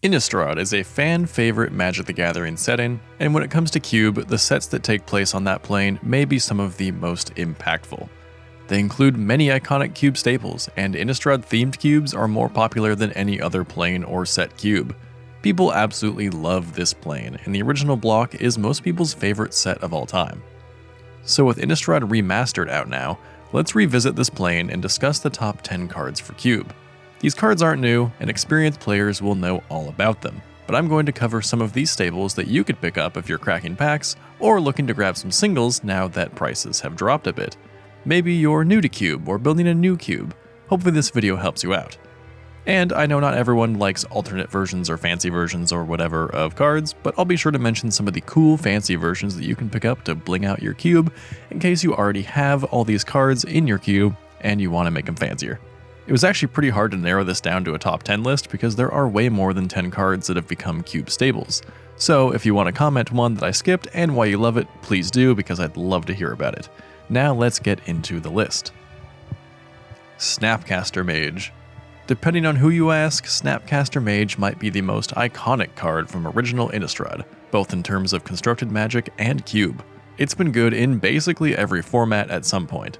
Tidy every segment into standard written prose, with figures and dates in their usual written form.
Innistrad is a fan-favorite Magic the Gathering setting, and when it comes to Cube, the sets that take place on that plane may be some of the most impactful. They include many iconic Cube staples, and Innistrad-themed cubes are more popular than any other plane or set cube. People absolutely love this plane, and the original block is most people's favorite set of all time. So with Innistrad Remastered out now, let's revisit this plane and discuss the top 10 cards for Cube. These cards aren't new, and experienced players will know all about them, but I'm going to cover some of these staples that you could pick up if you're cracking packs, or looking to grab some singles now that prices have dropped a bit. Maybe you're new to Cube, or building a new Cube. Hopefully this video helps you out. And I know not everyone likes alternate versions or fancy versions or whatever of cards, but I'll be sure to mention some of the cool fancy versions that you can pick up to bling out your cube, in case you already have all these cards in your cube and you want to make them fancier. It was actually pretty hard to narrow this down to a top 10 list because there are way more than 10 cards that have become Cube staples. So if you want to comment one that I skipped and why you love it, please do, because I'd love to hear about it. Now let's get into the list. Snapcaster Mage. Depending on who you ask, Snapcaster Mage might be the most iconic card from original Innistrad, both in terms of constructed magic and cube. It's been good in basically every format at some point.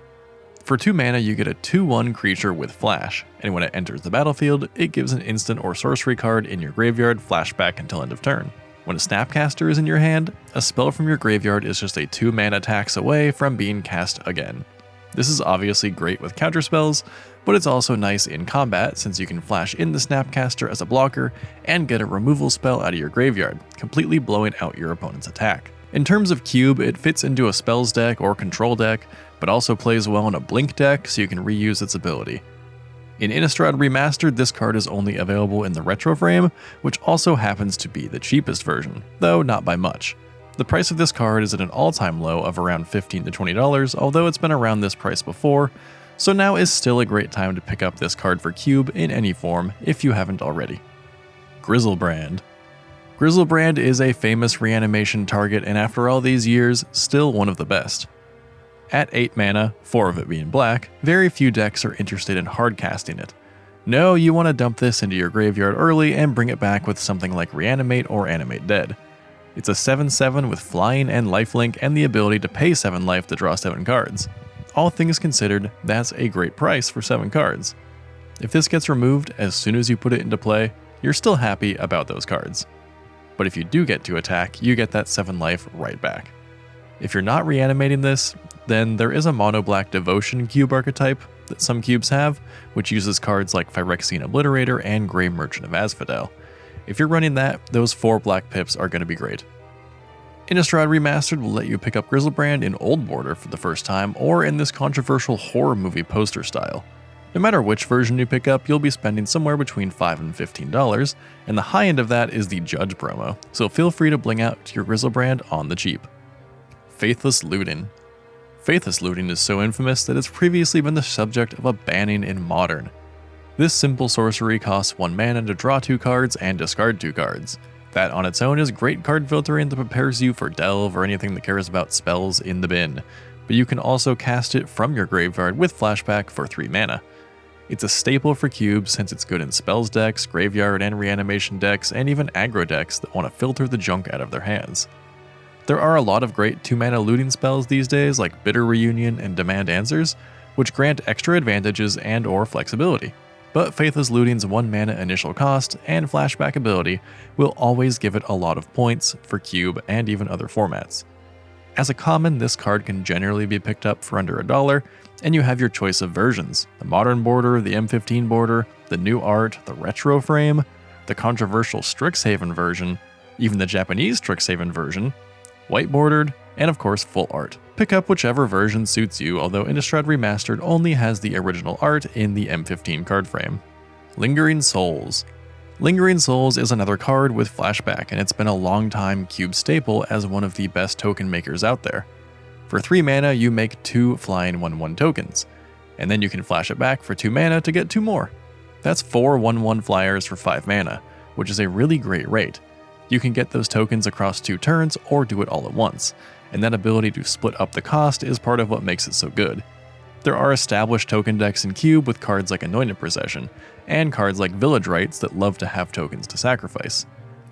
For 2 mana, you get a 2/1 creature with flash, and when it enters the battlefield, it gives an instant or sorcery card in your graveyard flashback until end of turn. When a Snapcaster is in your hand, a spell from your graveyard is just a 2 mana tax away from being cast again. This is obviously great with counterspells, but it's also nice in combat since you can flash in the Snapcaster as a blocker and get a removal spell out of your graveyard, completely blowing out your opponent's attack. In terms of cube, it fits into a spells deck or control deck, but also plays well in a blink deck so you can reuse its ability. In Innistrad Remastered, this card is only available in the retro frame, which also happens to be the cheapest version, though not by much. The price of this card is at an all-time low of around $15 to $20, although it's been around this price before, so now is still a great time to pick up this card for Cube in any form if you haven't already. Griselbrand. Griselbrand is a famous reanimation target, and after all these years, still one of the best. At 8 mana, 4 of it being black, very few decks are interested in hardcasting it. No, you want to dump this into your graveyard early and bring it back with something like Reanimate or Animate Dead. It's a 7/7 with flying and lifelink and the ability to pay 7 life to draw 7 cards. All things considered, that's a great price for 7 cards. If this gets removed as soon as you put it into play, you're still happy about those cards. But if you do get to attack, you get that 7 life right back. If you're not reanimating this, then there is a mono-black Devotion cube archetype that some cubes have, which uses cards like Phyrexian Obliterator and Grey Merchant of Asphodel. If you're running that, those 4 black pips are going to be great. Innistrad Remastered will let you pick up Griselbrand in Old Border for the first time, or in this controversial horror movie poster style. No matter which version you pick up, you'll be spending somewhere between $5 and $15, and the high end of that is the Judge promo, so feel free to bling out your Griselbrand on the cheap. Faithless Looting. Faithless Looting is so infamous that it's previously been the subject of a banning in Modern. This simple sorcery costs 1 mana to draw 2 cards and discard 2 cards. That on its own is great card filtering that prepares you for Delve or anything that cares about spells in the bin, but you can also cast it from your graveyard with flashback for 3 mana. It's a staple for cubes since it's good in spells decks, graveyard and reanimation decks, and even aggro decks that want to filter the junk out of their hands. There are a lot of great 2-mana looting spells these days like Bitter Reunion and Demand Answers, which grant extra advantages and or flexibility. But Faithless Looting's 1 mana initial cost and flashback ability will always give it a lot of points for cube and even other formats. As a common, this card can generally be picked up for under $1, and you have your choice of versions: the modern border, the M15 border, the new art, the retro frame, the controversial Strixhaven version, even the Japanese Strixhaven version, white bordered, and of course full art. Pick up whichever version suits you, although Innistrad Remastered only has the original art in the M15 card frame. Lingering Souls. Lingering Souls is another card with flashback, and it's been a long time cube staple as one of the best token makers out there. For 3 mana, you make 2 flying 1/1 tokens, and then you can flash it back for 2 mana to get 2 more. That's 4 1/1 flyers for 5 mana, which is a really great rate. You can get those tokens across 2 turns or do it all at once, and that ability to split up the cost is part of what makes it so good. There are established token decks in Cube with cards like Anointed Procession, and cards like Village Rites that love to have tokens to sacrifice.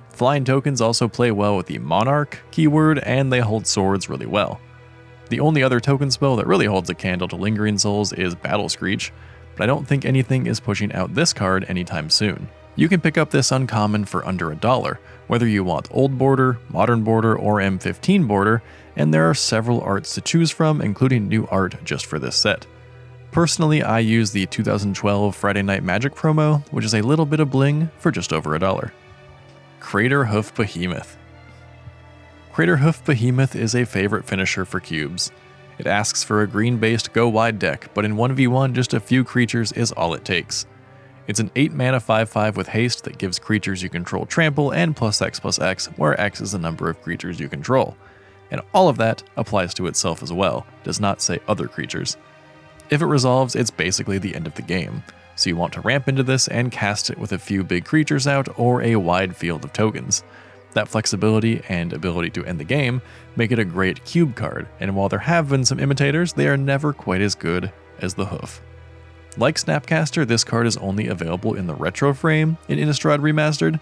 Flying tokens also play well with the Monarch keyword, and they hold swords really well. The only other token spell that really holds a candle to Lingering Souls is Battle Screech, but I don't think anything is pushing out this card anytime soon. You can pick up this uncommon for under $1, whether you want Old Border, Modern Border, or M15 Border, and there are several arts to choose from, including new art just for this set. Personally, I use the 2012 Friday Night Magic promo, which is a little bit of bling for just over $1. Craterhoof Behemoth. Craterhoof Behemoth is a favorite finisher for cubes. It asks for a green-based go-wide deck, but in 1v1 just a few creatures is all it takes. It's an 8-mana 5/5 with haste that gives creatures you control trample and +X/+X, where X is the number of creatures you control. And all of that applies to itself as well, does not say other creatures. If it resolves, it's basically the end of the game, so you want to ramp into this and cast it with a few big creatures out or a wide field of tokens. That flexibility and ability to end the game make it a great cube card, and while there have been some imitators, they are never quite as good as the Hoof. Like Snapcaster, this card is only available in the retro frame in Innistrad Remastered.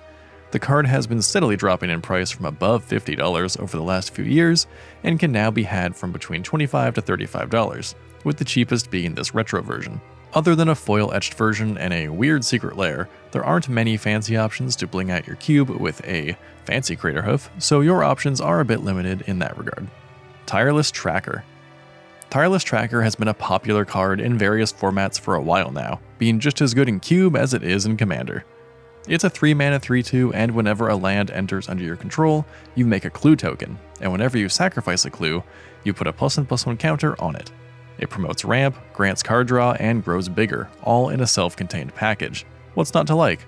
The card has been steadily dropping in price from above $50 over the last few years, and can now be had from between $25 to $35, with the cheapest being this retro version. Other than a foil-etched version and a weird secret lair, there aren't many fancy options to bling out your cube with a fancy Craterhoof, so your options are a bit limited in that regard. Tireless Tracker. Tireless Tracker has been a popular card in various formats for a while now, being just as good in Cube as it is in Commander. It's a 3-mana 3/2, and whenever a land enters under your control, you make a clue token, and whenever you sacrifice a clue, you put a +1/+1 counter on it. It promotes ramp, grants card draw, and grows bigger, all in a self-contained package. What's not to like?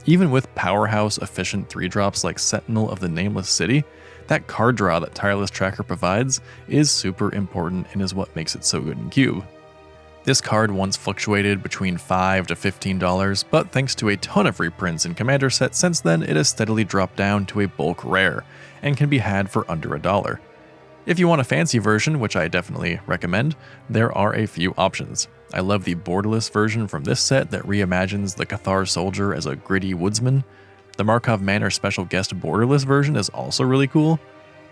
Even with powerhouse efficient 3-drops like Sentinel of the Nameless City, that card draw that Tireless Tracker provides is super important and is what makes it so good in Cube. This card once fluctuated between $5 to $15, but thanks to a ton of reprints in Commander sets since then, it has steadily dropped down to a bulk rare, and can be had for under $1. If you want a fancy version, which I definitely recommend, there are a few options. I love the borderless version from this set that reimagines the Cathar soldier as a gritty woodsman. The Markov Manor special guest borderless version is also really cool.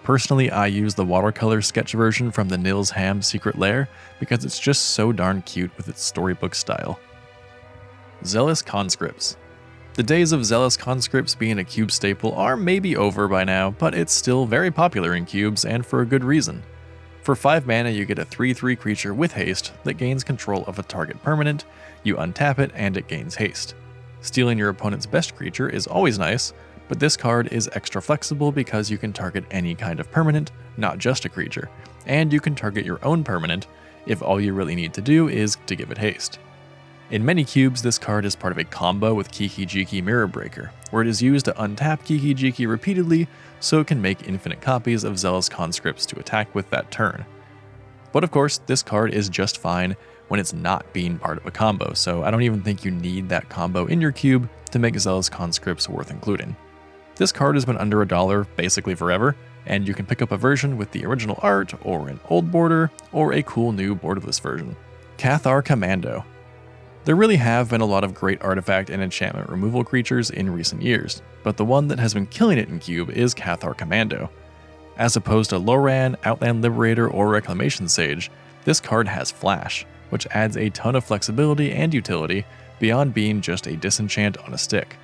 Personally, I use the watercolor sketch version from the Nils Ham Secret Lair because it's just so darn cute with its storybook style. Zealous Conscripts. The days of Zealous Conscripts being a cube staple are maybe over by now, but it's still very popular in cubes, and for a good reason. For 5 mana, you get a 3/3 creature with haste that gains control of a target permanent, you untap it, and it gains haste. Stealing your opponent's best creature is always nice, but this card is extra flexible because you can target any kind of permanent, not just a creature, and you can target your own permanent if all you really need to do is to give it haste. In many cubes, this card is part of a combo with Kiki-Jiki Mirror Breaker, where it is used to untap Kiki-Jiki repeatedly so it can make infinite copies of Zealous Conscripts to attack with that turn. But of course, this card is just fine when it's not being part of a combo, so I don't even think you need that combo in your cube to make Zealous Conscripts worth including. This card has been under $1 basically forever, and you can pick up a version with the original art, or an old border, or a cool new borderless version. Cathar Commando. There really have been a lot of great artifact and enchantment removal creatures in recent years, but the one that has been killing it in Cube is Cathar Commando. As opposed to Loran, Outland Liberator, or Reclamation Sage, this card has Flash, which adds a ton of flexibility and utility beyond being just a disenchant on a stick.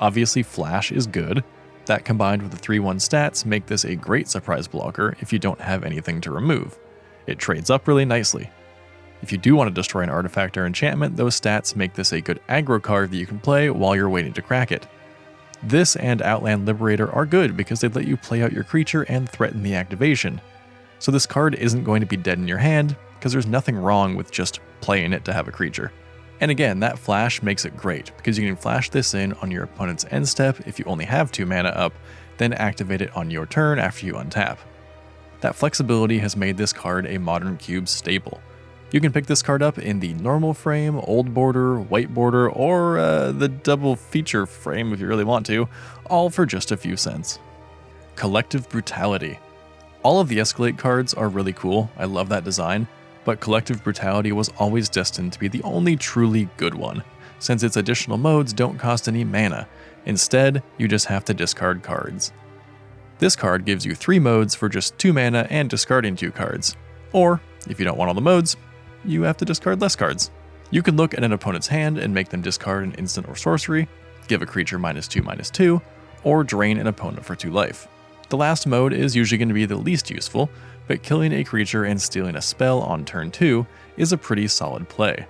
Obviously, Flash is good. That combined with the 3/1 stats make this a great surprise blocker if you don't have anything to remove. It trades up really nicely. If you do want to destroy an artifact or enchantment, those stats make this a good aggro card that you can play while you're waiting to crack it. This and Outland Liberator are good because they let you play out your creature and threaten the activation. So this card isn't going to be dead in your hand, because there's nothing wrong with just playing it to have a creature. And again, that flash makes it great, because you can flash this in on your opponent's end step if you only have 2 mana up, then activate it on your turn after you untap. That flexibility has made this card a modern cube staple. You can pick this card up in the normal frame, old border, white border, or the double feature frame if you really want to, all for just a few cents. Collective Brutality. All of the Escalate cards are really cool, I love that design, but Collective Brutality was always destined to be the only truly good one, since its additional modes don't cost any mana. Instead, you just have to discard cards. This card gives you 3 modes for just 2 mana and discarding 2 cards. Or, if you don't want all the modes, you have to discard less cards. You can look at an opponent's hand and make them discard an instant or sorcery, give a creature -2/2, or drain an opponent for 2 life. The last mode is usually going to be the least useful, but killing a creature and stealing a spell on turn 2 is a pretty solid play.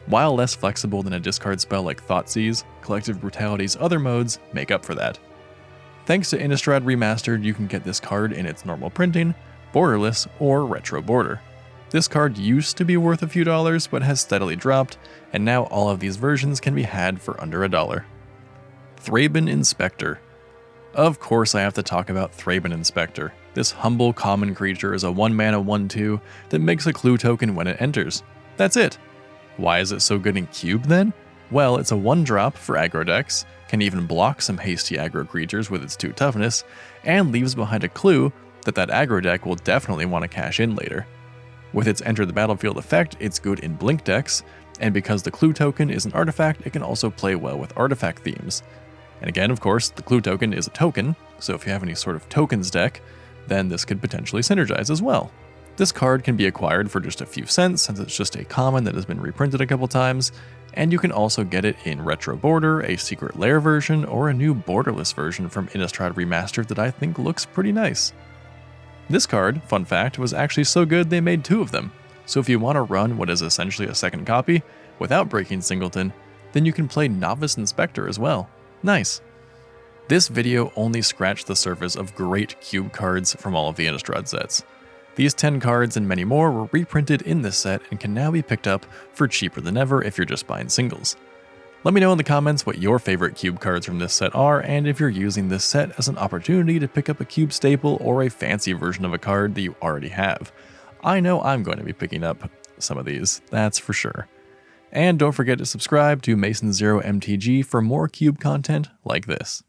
While less flexible than a discard spell like Thoughtseize, Collective Brutality's other modes make up for that. Thanks to Innistrad Remastered, you can get this card in its normal printing, borderless, or retro border. This card used to be worth a few dollars, but has steadily dropped, and now all of these versions can be had for under $1. Thraben Inspector. Of course I have to talk about Thraben Inspector. This humble common creature is a 1-mana 1/2 that makes a clue token when it enters. That's it. Why is it so good in Cube then? Well, it's a 1-drop for aggro decks, can even block some hasty aggro creatures with its 2 toughness, and leaves behind a clue that aggro deck will definitely want to cash in later. With its enter the battlefield effect, it's good in blink decks, and because the clue token is an artifact, it can also play well with artifact themes. And again, of course, the clue token is a token, so if you have any sort of tokens deck, then this could potentially synergize as well. This card can be acquired for just a few cents since it's just a common that has been reprinted a couple times, and you can also get it in Retro Border, a Secret Lair version, or a new borderless version from Innistrad Remastered that I think looks pretty nice. This card, fun fact, was actually so good they made 2 of them, so if you want to run what is essentially a second copy without breaking Singleton, then you can play Novice Inspector as well. Nice. This video only scratched the surface of great cube cards from all of the Innistrad sets. These 10 cards and many more were reprinted in this set and can now be picked up for cheaper than ever if you're just buying singles. Let me know in the comments what your favorite cube cards from this set are, and if you're using this set as an opportunity to pick up a cube staple or a fancy version of a card that you already have. I know I'm going to be picking up some of these, that's for sure. And don't forget to subscribe to Masonzero MTG for more cube content like this.